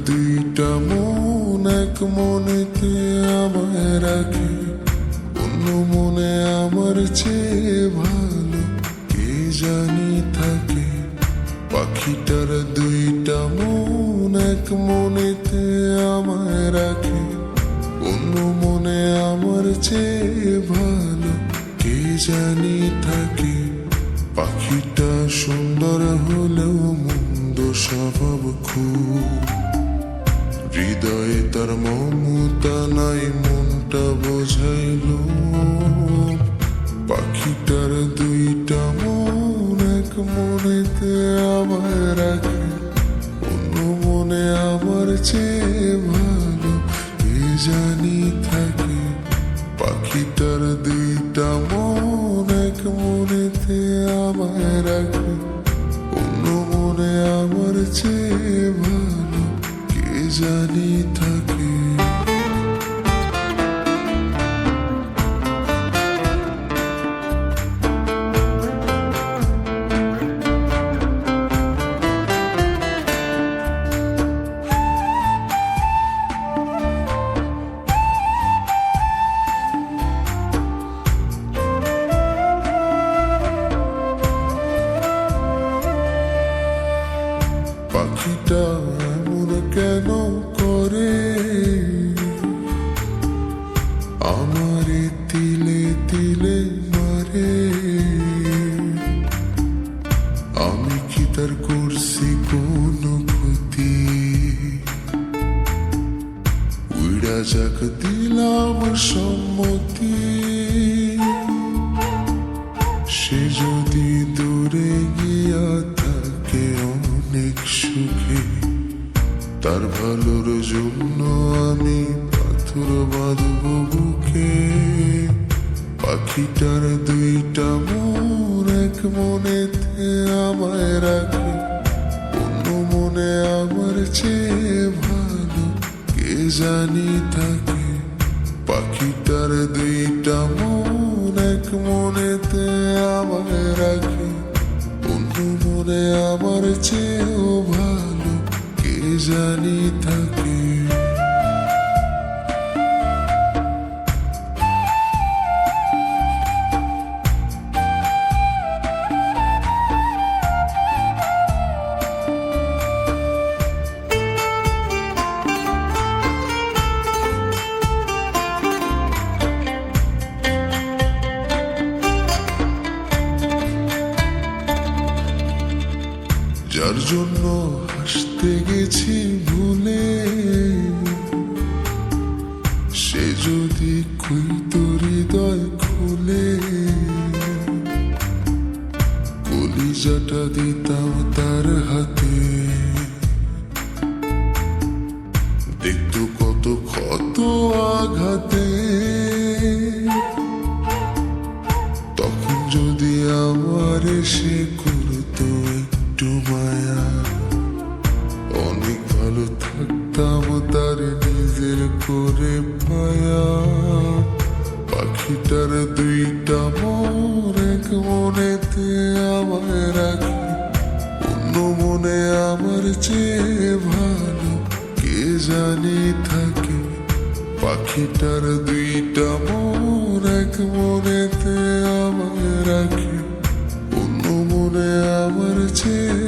দুইটা মন এক মনেতে আমায় রাখে, অন্য মনে আমার চেয়ে ভালো কে জানি থাকে। পাখিটার দুইটা মন এক মনেতে আমায় রাখে, অন্য মনে আমার চেয়ে ভালো কে জানি থাকে। পাখিটা সুন্দর হলেও মন্দ স্বভাব খুব, হৃদয়ে তার মমতা নাই মনটা বোঝাইল। পাখিটার দুইটা মন এক মনেতে আমায় রাখে, অন্য মনে আমার চেয়ে ভালো কে জানি থাকে। পাখিটার দুইটা মন এক মনেতে আমায় রাখে, অন্য মনে আমার চেয়ে ভালো কে জানি থাকে। পাখিটা এমন কেন করে আমারে তিলে তিলে মারে? আমি কি তার করছি কোনো ক্ষতি? উড়া যাক দিলাম সম্মতি, সে যদি দূরে গিয়া থাকে অনেক সুখে, তার ভালোর জন্য আমি পাথর বাঁধব বুকে। পাখিটার দুইটা মন এক মনেতে আমায় রাখে, অন্য মনে আমার চেয়ে ভালো কে জানি থাকে। পাখিটার দুইটা মন এক মনেতে আমায় রাখে, অন্য মনে আমার চেয়েও ভালো কে জানি থাকে। যার জন্য হাসতে গেছি ভুলে, সে যদি খুলতো হৃদয় খুলে, কলিজাটা দিতাম তার হাতে। দেখতো কত ক্ষত আঘাতে, তখন যদি আমার সে করতো একটু মায়া, অনেক ভালো থাকতাম তার নিজের করে পায়া। পাখিটার দুইটা মন এক মনেতে আমায় রাখে, অন্য মনে আমার চেয়ে ভালো কে জানি থাকে। পাখিটার দুইটা মন এক মনেতে আমায় রাখে, অন্য মনে আমার চেয়ে